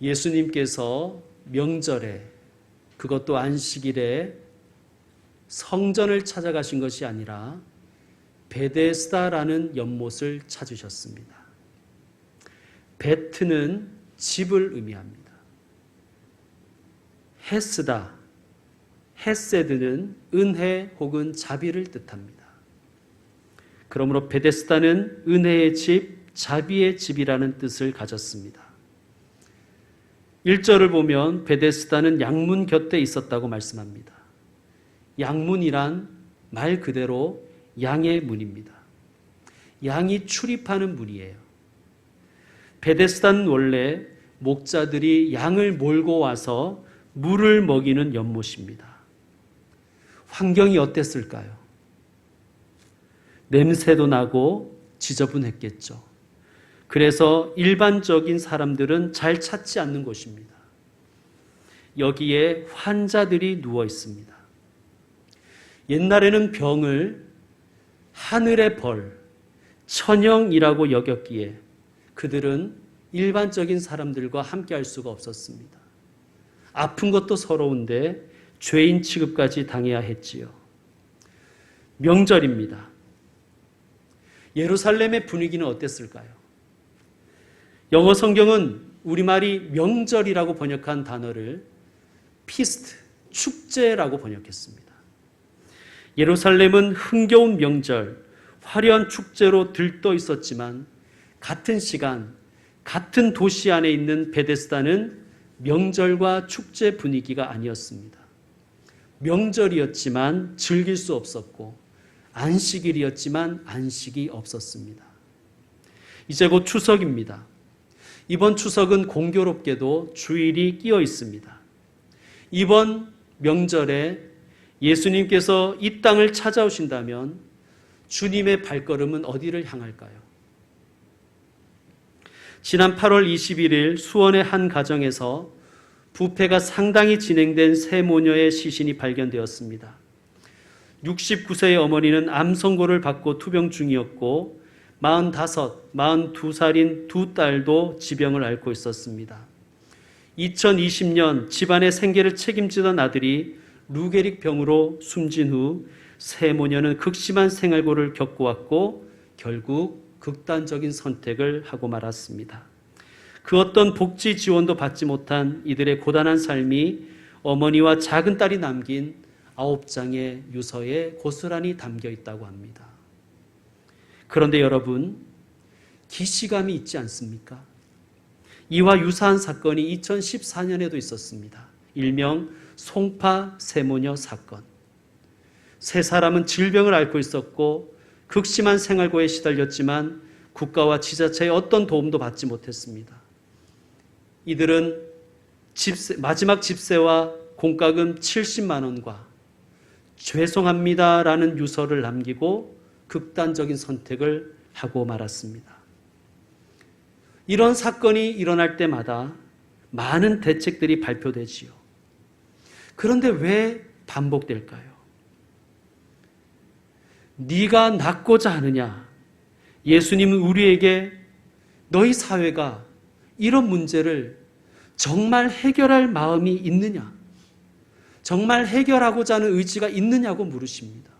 예수님께서 명절에, 그것도 안식일에 성전을 찾아가신 것이 아니라 베데스다라는 연못을 찾으셨습니다. 베트는 집을 의미합니다. 헤스다, 헤세드는 은혜 혹은 자비를 뜻합니다. 그러므로 베데스다는 은혜의 집, 자비의 집이라는 뜻을 가졌습니다. 1절을 보면 베데스다는 양문 곁에 있었다고 말씀합니다. 양문이란 말 그대로 양의 문입니다. 양이 출입하는 문이에요. 베데스다는 원래 목자들이 양을 몰고 와서 물을 먹이는 연못입니다. 환경이 어땠을까요? 냄새도 나고 지저분했겠죠. 그래서 일반적인 사람들은 잘 찾지 않는 곳입니다. 여기에 환자들이 누워 있습니다. 옛날에는 병을 하늘의 벌, 천형이라고 여겼기에 그들은 일반적인 사람들과 함께 할 수가 없었습니다. 아픈 것도 서러운데 죄인 취급까지 당해야 했지요. 명절입니다. 예루살렘의 분위기는 어땠을까요? 영어 성경은 우리말이 명절이라고 번역한 단어를 피스트, 축제라고 번역했습니다. 예루살렘은 흥겨운 명절, 화려한 축제로 들떠 있었지만 같은 시간, 같은 도시 안에 있는 베데스다는 명절과 축제 분위기가 아니었습니다. 명절이었지만 즐길 수 없었고 안식일이었지만 안식이 없었습니다. 이제 곧 추석입니다. 이번 추석은 공교롭게도 주일이 끼어 있습니다. 이번 명절에 예수님께서 이 땅을 찾아오신다면 주님의 발걸음은 어디를 향할까요? 지난 8월 21일 수원의 한 가정에서 부패가 상당히 진행된 세 모녀의 시신이 발견되었습니다. 69세의 어머니는 암 선고를 받고 투병 중이었고 45, 42살인 두 딸도 지병을 앓고 있었습니다. 2020년 집안의 생계를 책임지던 아들이 루게릭 병으로 숨진 후 세 모녀는 극심한 생활고를 겪어왔고 결국 극단적인 선택을 하고 말았습니다. 그 어떤 복지 지원도 받지 못한 이들의 고단한 삶이 어머니와 작은 딸이 남긴 9장의 유서에 고스란히 담겨 있다고 합니다. 그런데 여러분, 기시감이 있지 않습니까? 이와 유사한 사건이 2014년에도 있었습니다. 일명 송파 세모녀 사건. 세 사람은 질병을 앓고 있었고 극심한 생활고에 시달렸지만 국가와 지자체의 어떤 도움도 받지 못했습니다. 이들은 마지막 집세와 공과금 70만 원과 죄송합니다라는 유서를 남기고 극단적인 선택을 하고 말았습니다. 이런 사건이 일어날 때마다 많은 대책들이 발표되지요. 그런데 왜 반복될까요? 네가 낫고자 하느냐? 예수님은 우리에게 너희 사회가 이런 문제를 정말 해결할 마음이 있느냐? 정말 해결하고자 하는 의지가 있느냐고 물으십니다.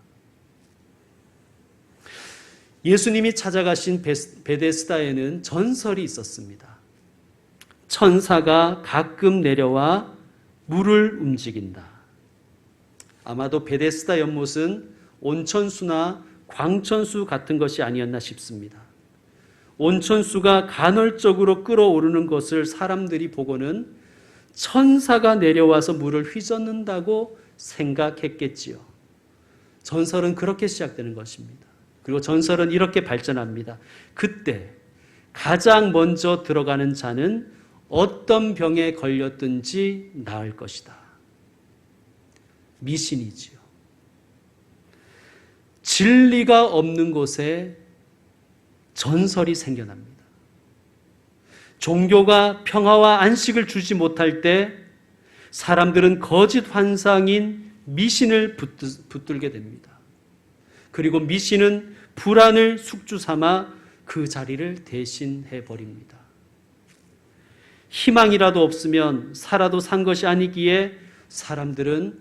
예수님이 찾아가신 베데스다에는 전설이 있었습니다. 천사가 가끔 내려와 물을 움직인다. 아마도 베데스다 연못은 온천수나 광천수 같은 것이 아니었나 싶습니다. 온천수가 간헐적으로 끓어오르는 것을 사람들이 보고는 천사가 내려와서 물을 휘젓는다고 생각했겠지요. 전설은 그렇게 시작되는 것입니다. 그리고 전설은 이렇게 발전합니다. 그때 가장 먼저 들어가는 자는 어떤 병에 걸렸든지 나을 것이다. 미신이지요. 진리가 없는 곳에 전설이 생겨납니다. 종교가 평화와 안식을 주지 못할 때 사람들은 거짓 환상인 미신을 붙들게 됩니다. 그리고 미신은 불안을 숙주 삼아 그 자리를 대신해 버립니다. 희망이라도 없으면 살아도 산 것이 아니기에 사람들은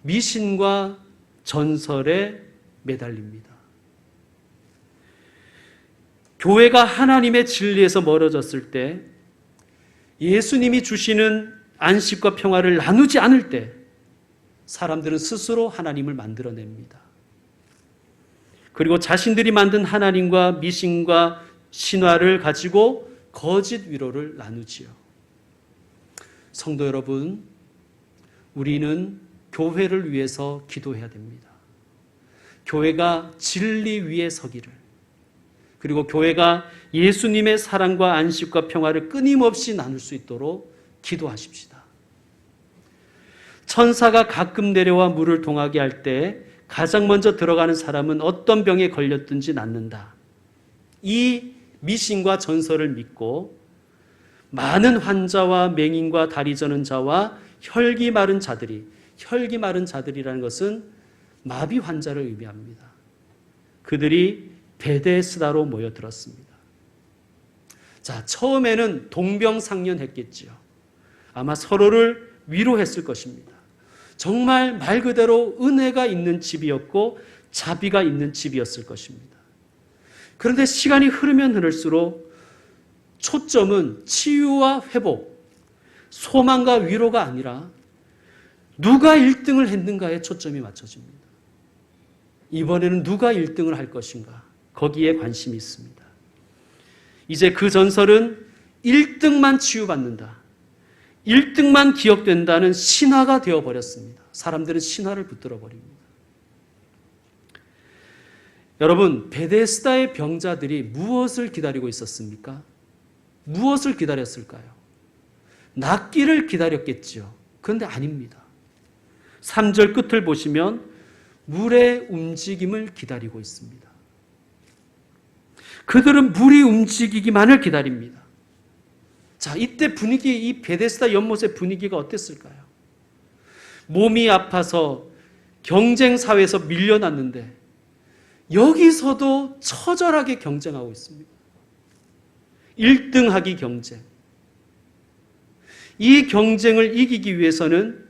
미신과 전설에 매달립니다. 교회가 하나님의 진리에서 멀어졌을 때, 예수님이 주시는 안식과 평화를 나누지 않을 때 사람들은 스스로 하나님을 만들어냅니다. 그리고 자신들이 만든 하나님과 미신과 신화를 가지고 거짓 위로를 나누지요. 성도 여러분, 우리는 교회를 위해서 기도해야 됩니다. 교회가 진리 위에 서기를, 그리고 교회가 예수님의 사랑과 안식과 평화를 끊임없이 나눌 수 있도록 기도하십시다. 천사가 가끔 내려와 물을 동하게 할 때 가장 먼저 들어가는 사람은 어떤 병에 걸렸든지 낫는다. 이 미신과 전설을 믿고 많은 환자와 맹인과 다리 저는 자와 혈기 마른 자들이, 혈기 마른 자들이라는 것은 마비 환자를 의미합니다. 그들이 베데스다로 모여들었습니다. 자, 처음에는 동병상련했겠지요. 아마 서로를 위로했을 것입니다. 정말 말 그대로 은혜가 있는 집이었고 자비가 있는 집이었을 것입니다. 그런데 시간이 흐르면 흐를수록 초점은 치유와 회복, 소망과 위로가 아니라 누가 1등을 했는가에 초점이 맞춰집니다. 이번에는 누가 1등을 할 것인가, 거기에 관심이 있습니다. 이제 그 전설은 1등만 치유받는다, 1등만 기억된다는 신화가 되어버렸습니다. 사람들은 신화를 붙들어 버립니다. 여러분, 베데스다의 병자들이 무엇을 기다리고 있었습니까? 무엇을 기다렸을까요? 낫기를 기다렸겠죠. 그런데 아닙니다. 3절 끝을 보시면 물의 움직임을 기다리고 있습니다. 그들은 물이 움직이기만을 기다립니다. 자, 이때 분위기, 이 베데스다 연못의 분위기가 어땠을까요? 몸이 아파서 경쟁 사회에서 밀려났는데 여기서도 처절하게 경쟁하고 있습니다. 1등하기 경쟁. 이 경쟁을 이기기 위해서는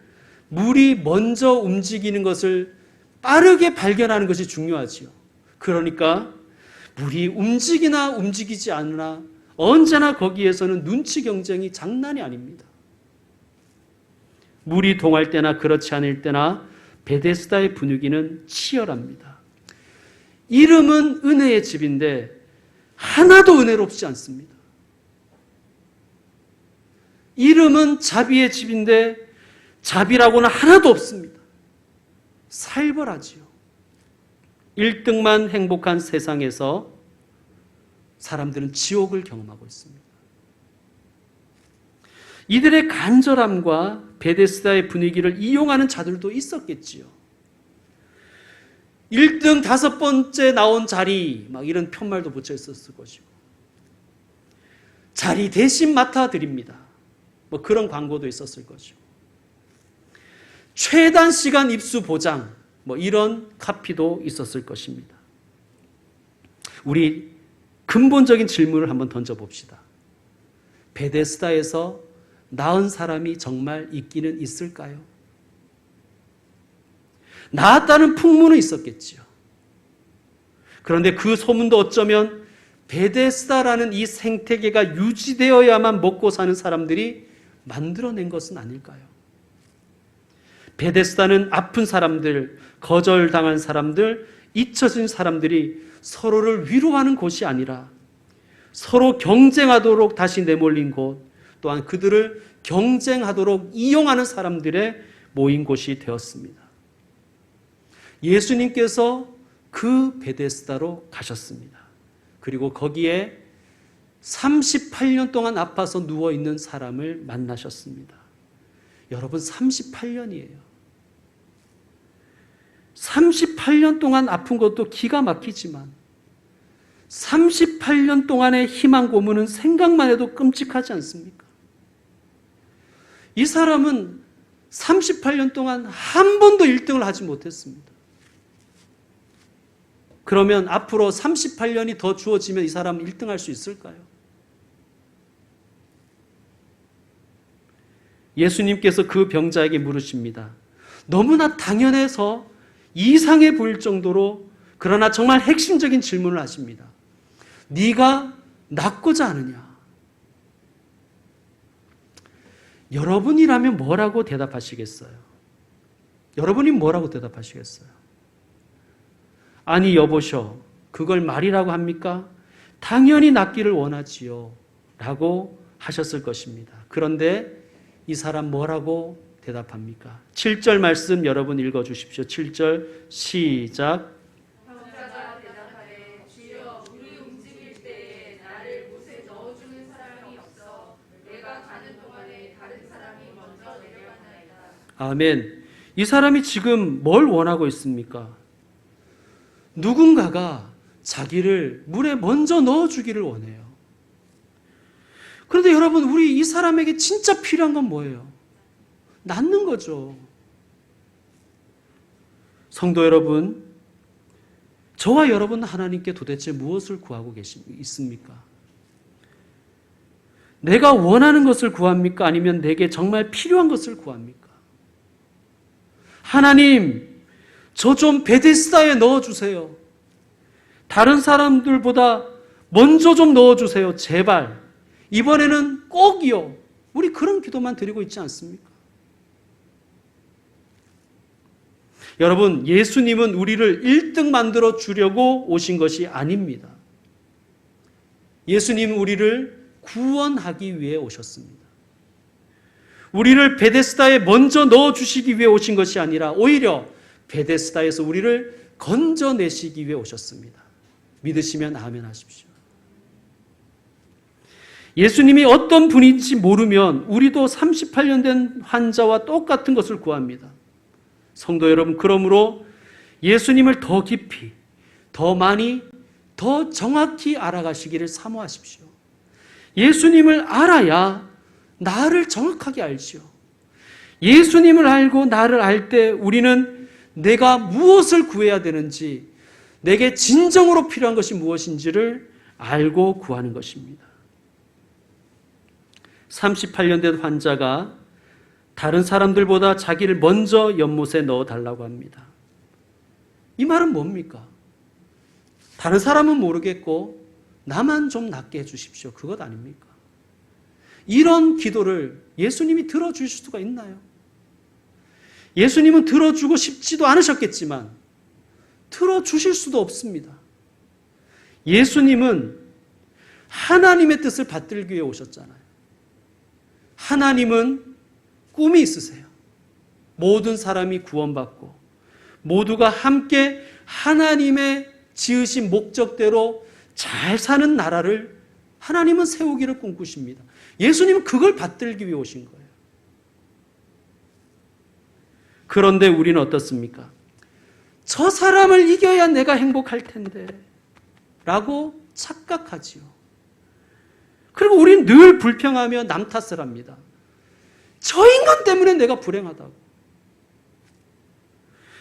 물이 먼저 움직이는 것을 빠르게 발견하는 것이 중요하지요. 그러니까 물이 움직이나 움직이지 않으나 언제나 거기에서는 눈치 경쟁이 장난이 아닙니다. 물이 동할 때나 그렇지 않을 때나 베데스다의 분위기는 치열합니다. 이름은 은혜의 집인데 하나도 은혜롭지 않습니다. 이름은 자비의 집인데 자비라고는 하나도 없습니다. 살벌하지요. 1등만 행복한 세상에서 사람들은 지옥을 경험하고 있습니다. 이들의 간절함과 베데스다의 분위기를 이용하는 자들도 있었겠지요. 1등 5번째 나온 자리, 막 이런 편말도 붙여 있었을 것이고, 자리 대신 맡아드립니다. 뭐 그런 광고도 있었을 것이고, 최단 시간 입수 보장, 뭐 이런 카피도 있었을 것입니다. 우리 근본적인 질문을 한번 던져봅시다. 베데스다에서 나은 사람이 정말 있기는 있을까요? 나았다는 풍문은 있었겠지요. 그런데 그 소문도 어쩌면 베데스다라는 이 생태계가 유지되어야만 먹고 사는 사람들이 만들어낸 것은 아닐까요? 베데스다는 아픈 사람들, 거절당한 사람들, 잊혀진 사람들이 서로를 위로하는 곳이 아니라 서로 경쟁하도록 다시 내몰린 곳, 또한 그들을 경쟁하도록 이용하는 사람들의 모인 곳이 되었습니다. 예수님께서 그 베데스다로 가셨습니다. 그리고 거기에 38년 동안 아파서 누워있는 사람을 만나셨습니다. 여러분, 38년이에요. 38년 동안 아픈 것도 기가 막히지만 38년 동안의 희망 고문은 생각만 해도 끔찍하지 않습니까? 이 사람은 38년 동안 한 번도 1등을 하지 못했습니다. 그러면 앞으로 38년이 더 주어지면 이 사람은 1등 할 수 있을까요? 예수님께서 그 병자에게 물으십니다. 너무나 당연해서 이상해 보일 정도로 그러나 정말 핵심적인 질문을 하십니다. 네가 낫고자 하느냐? 여러분이라면 뭐라고 대답하시겠어요? 여러분이 뭐라고 대답하시겠어요? 아니 여보셔, 그걸 말이라고 합니까? 당연히 낫기를 원하지요 라고 하셨을 것입니다. 그런데 이 사람 뭐라고 대답합니까? 7절 말씀 여러분 읽어주십시오. 7절 시작. 병자가 대답하되 주여 우리 움직일 때에 나를 못에 넣어주는 사람이 없어 내가 가는 동안에 다른 사람이 먼저 내려가나이다. 아멘. 이 사람이 지금 뭘 원하고 있습니까? 누군가가 자기를 물에 먼저 넣어주기를 원해요. 그런데 여러분, 우리 이 사람에게 진짜 필요한 건 뭐예요? 낫는 거죠. 성도 여러분, 저와 여러분 하나님께 도대체 무엇을 구하고 있습니까? 내가 원하는 것을 구합니까? 아니면 내게 정말 필요한 것을 구합니까? 하나님, 저 좀 베데스다에 넣어주세요. 다른 사람들보다 먼저 좀 넣어주세요. 제발. 이번에는 꼭이요. 우리 그런 기도만 드리고 있지 않습니까? 여러분, 예수님은 우리를 1등 만들어 주려고 오신 것이 아닙니다. 예수님은 우리를 구원하기 위해 오셨습니다. 우리를 베데스다에 먼저 넣어주시기 위해 오신 것이 아니라 오히려 베데스다에서 우리를 건져내시기 위해 오셨습니다. 믿으시면 아멘 하십시오. 예수님이 어떤 분인지 모르면 우리도 38년 된 환자와 똑같은 것을 구합니다. 성도 여러분, 그러므로 예수님을 더 깊이, 더 많이, 더 정확히 알아가시기를 사모하십시오. 예수님을 알아야 나를 정확하게 알지요. 예수님을 알고 나를 알 때 우리는 내가 무엇을 구해야 되는지, 내게 진정으로 필요한 것이 무엇인지를 알고 구하는 것입니다. 38년 된 환자가 다른 사람들보다 자기를 먼저 연못에 넣어달라고 합니다. 이 말은 뭡니까? 다른 사람은 모르겠고 나만 좀 낫게 해주십시오. 그것 아닙니까? 이런 기도를 예수님이 들어주실 수가 있나요? 예수님은 들어주고 싶지도 않으셨겠지만 들어주실 수도 없습니다. 예수님은 하나님의 뜻을 받들기 위해 오셨잖아요. 하나님은 꿈이 있으세요. 모든 사람이 구원받고 모두가 함께 하나님의 지으신 목적대로 잘 사는 나라를 하나님은 세우기를 꿈꾸십니다. 예수님은 그걸 받들기 위해 오신 거예요. 그런데 우리는 어떻습니까? 저 사람을 이겨야 내가 행복할 텐데 라고 착각하지요. 그리고 우리는 늘 불평하며 남 탓을 합니다. 저 인간 때문에 내가 불행하다고.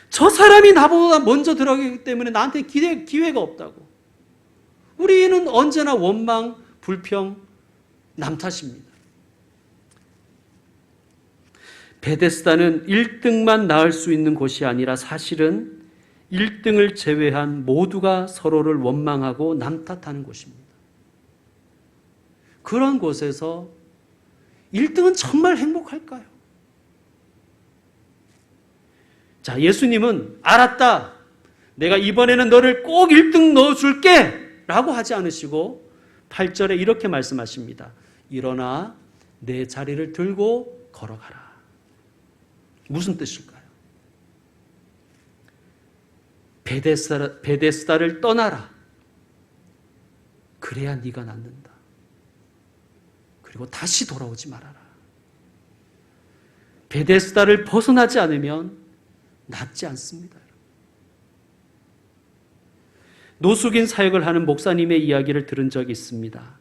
저 사람이 나보다 먼저 들어가기 때문에 나한테 기회가 없다고. 우리는 언제나 원망, 불평, 남 탓입니다. 베데스다는 1등만 낳을 수 있는 곳이 아니라 사실은 1등을 제외한 모두가 서로를 원망하고 남 탓하는 곳입니다. 그런 곳에서 1등은 정말 행복할까요? 자, 예수님은 알았다. 내가 이번에는 너를 꼭 1등 넣어줄게 라고 하지 않으시고 8절에 이렇게 말씀하십니다. 일어나 내 자리를 들고 걸어가라. 무슨 뜻일까요? 베데스다를 떠나라. 그래야 네가 낫는다. 그리고 다시 돌아오지 말아라. 베데스다를 벗어나지 않으면 낫지 않습니다. 노숙인 사역을 하는 목사님의 이야기를 들은 적이 있습니다.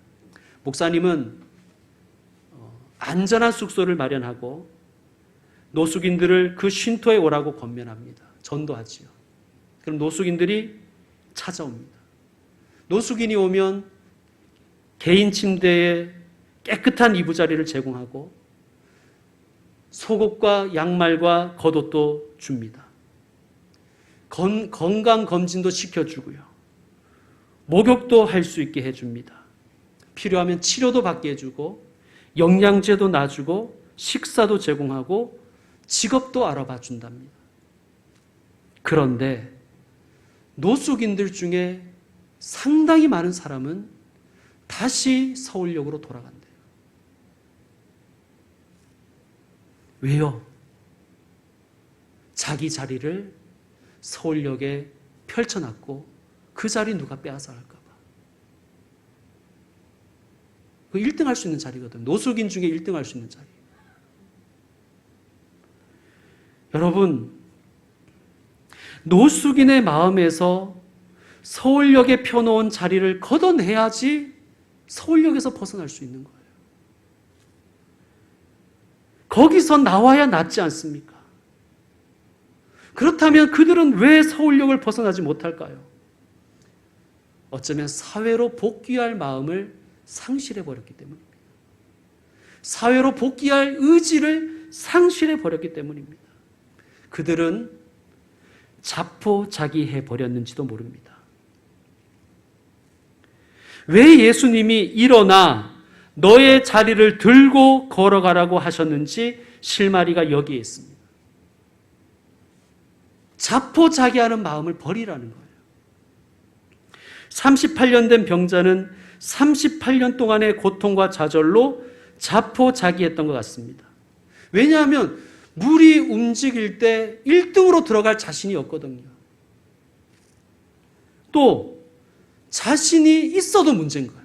목사님은 안전한 숙소를 마련하고 노숙인들을 그 쉼터에 오라고 권면합니다. 전도하지요. 그럼 노숙인들이 찾아옵니다. 노숙인이 오면 개인 침대에 깨끗한 이부자리를 제공하고 속옷과 양말과 겉옷도 줍니다. 건강검진도 시켜주고요. 목욕도 할 수 있게 해줍니다. 필요하면 치료도 받게 해주고 영양제도 놔주고 식사도 제공하고 직업도 알아봐 준답니다. 그런데 노숙인들 중에 상당히 많은 사람은 다시 서울역으로 돌아간대요. 왜요? 자기 자리를 서울역에 펼쳐놨고 그 자리 누가 빼앗아 갈까 봐. 그 1등 할 수 있는 자리거든요. 노숙인 중에 1등 할 수 있는 자리. 여러분, 노숙인의 마음에서 서울역에 펴놓은 자리를 걷어내야지 서울역에서 벗어날 수 있는 거예요. 거기서 나와야 낫지 않습니까? 그렇다면 그들은 왜 서울역을 벗어나지 못할까요? 어쩌면 사회로 복귀할 마음을 상실해버렸기 때문입니다. 사회로 복귀할 의지를 상실해버렸기 때문입니다. 그들은 자포자기해버렸는지도 모릅니다. 왜 예수님이 일어나 너의 자리를 들고 걸어가라고 하셨는지 실마리가 여기에 있습니다. 자포자기하는 마음을 버리라는 거예요. 38년 된 병자는 38년 동안의 고통과 좌절로 자포자기했던 것 같습니다. 왜냐하면 물이 움직일 때 1등으로 들어갈 자신이 없거든요. 또 자신이 있어도 문제인 거예요.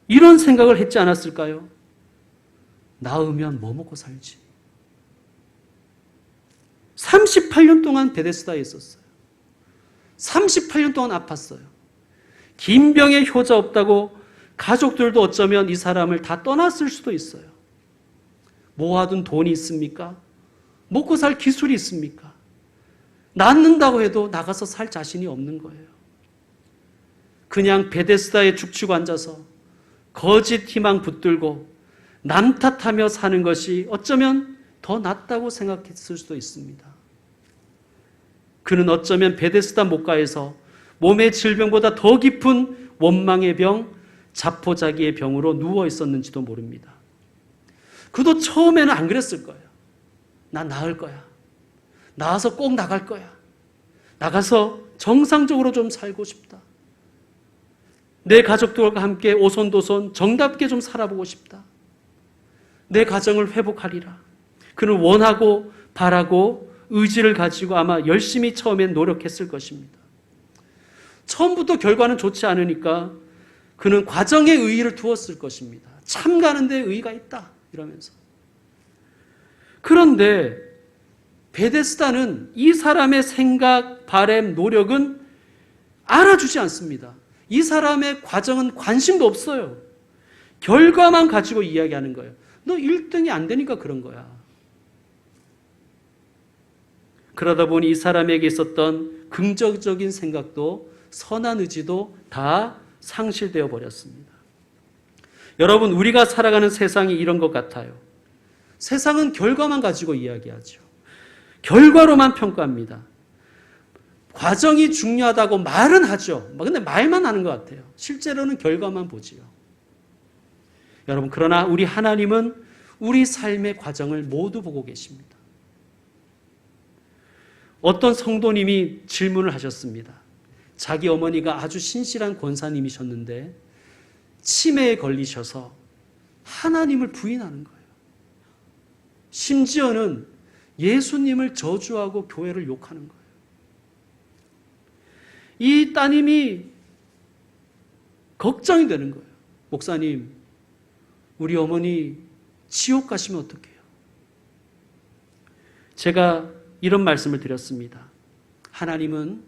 이런 생각을 했지 않았을까요? 나으면 뭐 먹고 살지? 38년 동안 베데스다에 있었어요. 38년 동안 아팠어요. 긴 병에 효자 없다고 가족들도 어쩌면 이 사람을 다 떠났을 수도 있어요. 모아둔 돈이 있습니까? 먹고 살 기술이 있습니까? 낫는다고 해도 나가서 살 자신이 없는 거예요. 그냥 베데스다에 죽치고 앉아서 거짓 희망 붙들고 남 탓하며 사는 것이 어쩌면 더 낫다고 생각했을 수도 있습니다. 그는 어쩌면 베데스다 목가에서 몸의 질병보다 더 깊은 원망의 병, 자포자기의 병으로 누워 있었는지도 모릅니다. 그도 처음에는 안 그랬을 거예요. 난 나을 거야. 나와서 꼭 나갈 거야. 나가서 정상적으로 좀 살고 싶다. 내 가족들과 함께 오손도손 정답게 좀 살아보고 싶다. 내 가정을 회복하리라. 그는 원하고 바라고 의지를 가지고 아마 열심히 처음엔 노력했을 것입니다. 처음부터 결과는 좋지 않으니까 그는 과정에 의의를 두었을 것입니다. 참 가는 데 의의가 있다 이러면서. 그런데 베데스다는 이 사람의 생각, 바람, 노력은 알아주지 않습니다. 이 사람의 과정은 관심도 없어요. 결과만 가지고 이야기하는 거예요. 너 1등이 안 되니까 그런 거야. 그러다 보니 이 사람에게 있었던 긍정적인 생각도 선한 의지도 다 상실되어 버렸습니다. 여러분, 우리가 살아가는 세상이 이런 것 같아요. 세상은 결과만 가지고 이야기하죠. 결과로만 평가합니다. 과정이 중요하다고 말은 하죠. 근데 말만 하는 것 같아요. 실제로는 결과만 보지요. 여러분, 그러나 우리 하나님은 우리 삶의 과정을 모두 보고 계십니다. 어떤 성도님이 질문을 하셨습니다. 자기 어머니가 아주 신실한 권사님이셨는데 치매에 걸리셔서 하나님을 부인하는 거예요. 심지어는 예수님을 저주하고 교회를 욕하는 거예요. 이 따님이 걱정이 되는 거예요. 목사님, 우리 어머니 지옥 가시면 어떡해요? 제가 이런 말씀을 드렸습니다. 하나님은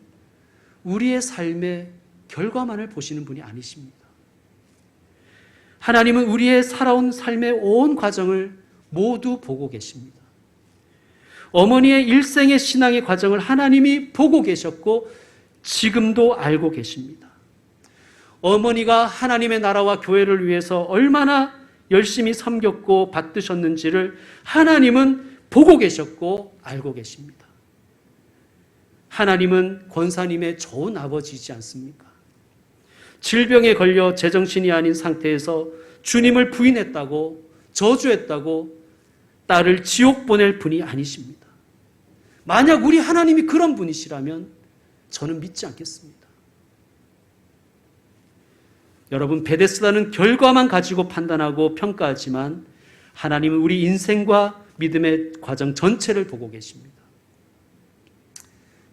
우리의 삶의 결과만을 보시는 분이 아니십니다. 하나님은 우리의 살아온 삶의 온 과정을 모두 보고 계십니다. 어머니의 일생의 신앙의 과정을 하나님이 보고 계셨고 지금도 알고 계십니다. 어머니가 하나님의 나라와 교회를 위해서 얼마나 열심히 섬겼고 받드셨는지를 하나님은 보고 계셨고 알고 계십니다. 하나님은 권사님의 좋은 아버지이지 않습니까? 질병에 걸려 제정신이 아닌 상태에서 주님을 부인했다고 저주했다고 딸을 지옥 보낼 분이 아니십니다. 만약 우리 하나님이 그런 분이시라면 저는 믿지 않겠습니다. 여러분, 베데스다는 결과만 가지고 판단하고 평가하지만 하나님은 우리 인생과 믿음의 과정 전체를 보고 계십니다.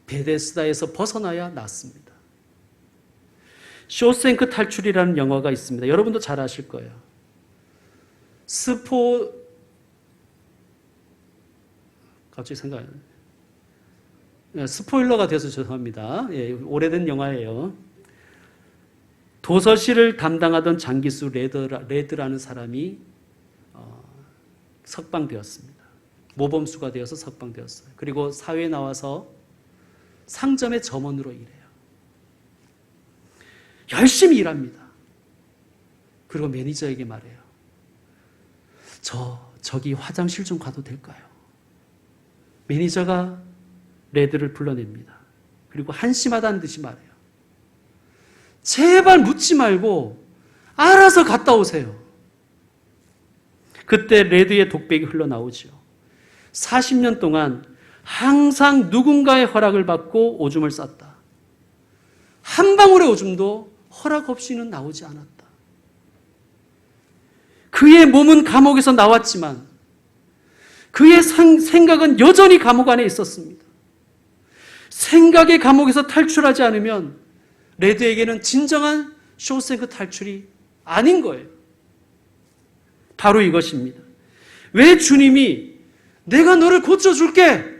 베데스다에서 벗어나야 낫습니다. 쇼생크 탈출이라는 영화가 있습니다. 여러분도 잘 아실 거예요. 갑자기 생각이 안 나요. 스포일러가 돼서 죄송합니다. 예, 오래된 영화예요. 도서실을 담당하던 장기수 레드라는 사람이 석방되었습니다. 모범수가 되어서 석방되었어요. 그리고 사회에 나와서 상점의 점원으로 일해요. 열심히 일합니다. 그리고 매니저에게 말해요. 저기 화장실 좀 가도 될까요? 매니저가 레드를 불러냅니다. 그리고 한심하다는 듯이 말해요. 제발 묻지 말고 알아서 갔다 오세요. 그때 레드의 독백이 흘러나오죠. 40년 동안 항상 누군가의 허락을 받고 오줌을 쌌다. 한 방울의 오줌도 허락 없이는 나오지 않았다. 그의 몸은 감옥에서 나왔지만 그의 생각은 여전히 감옥 안에 있었습니다. 생각의 감옥에서 탈출하지 않으면 레드에게는 진정한 쇼생크 탈출이 아닌 거예요. 바로 이것입니다. 왜 주님이 내가 너를 고쳐줄게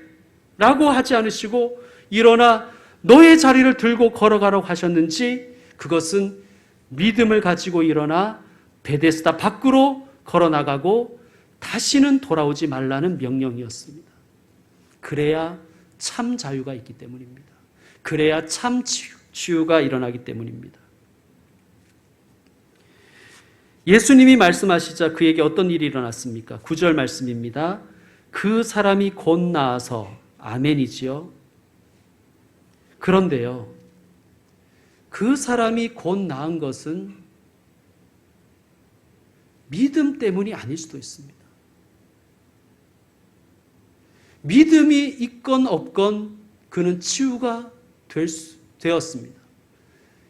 라고 하지 않으시고 일어나 너의 자리를 들고 걸어가라고 하셨는지, 그것은 믿음을 가지고 일어나 베데스다 밖으로 걸어나가고 다시는 돌아오지 말라는 명령이었습니다. 그래야 참 자유가 있기 때문입니다. 그래야 참 치유가 일어나기 때문입니다. 예수님이 말씀하시자 그에게 어떤 일이 일어났습니까? 9절 말씀입니다. 그 사람이 곧 나아서, 아멘이지요. 그런데요, 그 사람이 곧 나은 것은 믿음 때문이 아닐 수도 있습니다. 믿음이 있건 없건 그는 치유가 되었습니다.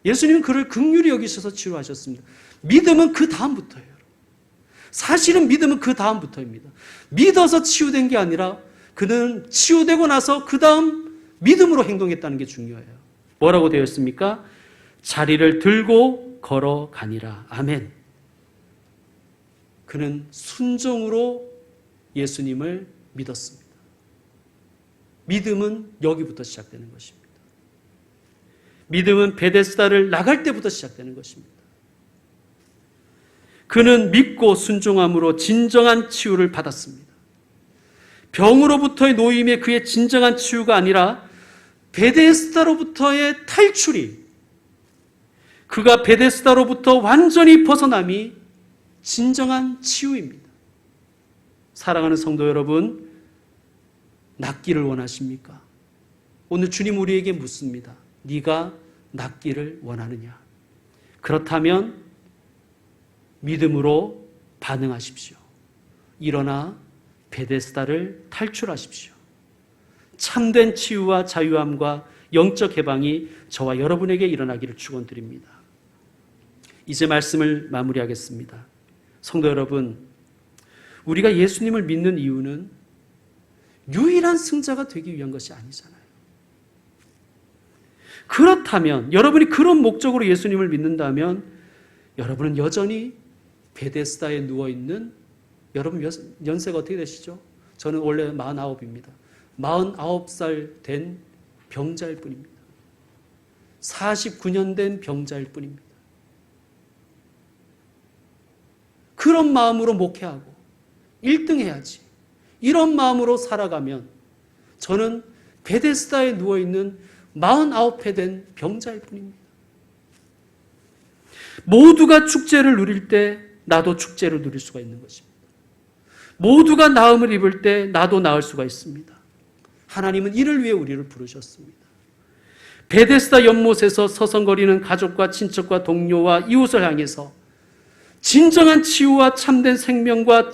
예수님은 그를 긍휼히 여기셔서 치유하셨습니다. 믿음은 그 다음부터예요. 사실은 믿음은 그 다음부터입니다. 믿어서 치유된 게 아니라 그는 치유되고 나서 그 다음 믿음으로 행동했다는 게 중요해요. 뭐라고 되어 있습니까? 자리를 들고 걸어가니라. 아멘. 그는 순종으로 예수님을 믿었습니다. 믿음은 여기부터 시작되는 것입니다. 믿음은 베데스다를 나갈 때부터 시작되는 것입니다. 그는 믿고 순종함으로 진정한 치유를 받았습니다. 병으로부터의 노임에 그의 진정한 치유가 아니라 베데스다로부터의 탈출이, 그가 베데스다로부터 완전히 벗어남이 진정한 치유입니다. 사랑하는 성도 여러분, 낫기를 원하십니까? 오늘 주님 우리에게 묻습니다. 네가 낫기를 원하느냐? 그렇다면 믿음으로 반응하십시오. 일어나 베데스다를 탈출하십시오. 참된 치유와 자유함과 영적 해방이 저와 여러분에게 일어나기를 축원드립니다. 이제 말씀을 마무리하겠습니다. 성도 여러분, 우리가 예수님을 믿는 이유는 유일한 승자가 되기 위한 것이 아니잖아요. 그렇다면, 여러분이 그런 목적으로 예수님을 믿는다면 여러분은 여전히 베데스다에 누워있는, 여러분 연세가 어떻게 되시죠? 저는 원래 49입니다. 49살 된 병자일 뿐입니다. 49년 된 병자일 뿐입니다. 그런 마음으로 목회하고 1등 해야지, 이런 마음으로 살아가면 저는 베데스다에 누워있는 49회 된 병자일 뿐입니다. 모두가 축제를 누릴 때 나도 축제를 누릴 수가 있는 것입니다. 모두가 나음을 입을 때 나도 나을 수가 있습니다. 하나님은 이를 위해 우리를 부르셨습니다. 베데스다 연못에서 서성거리는 가족과 친척과 동료와 이웃을 향해서 진정한 치유와 참된 생명과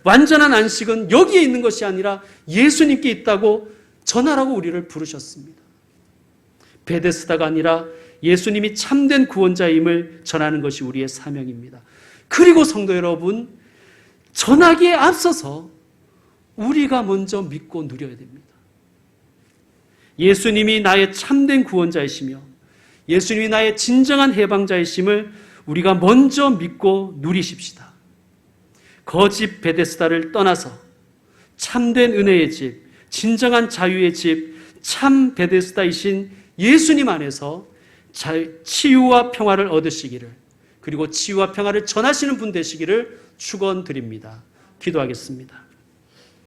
완전한 안식은 여기에 있는 것이 아니라 예수님께 있다고 전하라고 우리를 부르셨습니다. 베데스다가 아니라 예수님이 참된 구원자임을 전하는 것이 우리의 사명입니다. 그리고 성도 여러분, 전하기에 앞서서 우리가 먼저 믿고 누려야 됩니다. 예수님이 나의 참된 구원자이시며 예수님이 나의 진정한 해방자이심을 우리가 먼저 믿고 누리십시다. 거짓 베데스다를 떠나서 참된 은혜의 집, 진정한 자유의 집, 참 베데스다이신 예수님 안에서 치유와 평화를 얻으시기를, 그리고 치유와 평화를 전하시는 분 되시기를 축원드립니다. 기도하겠습니다.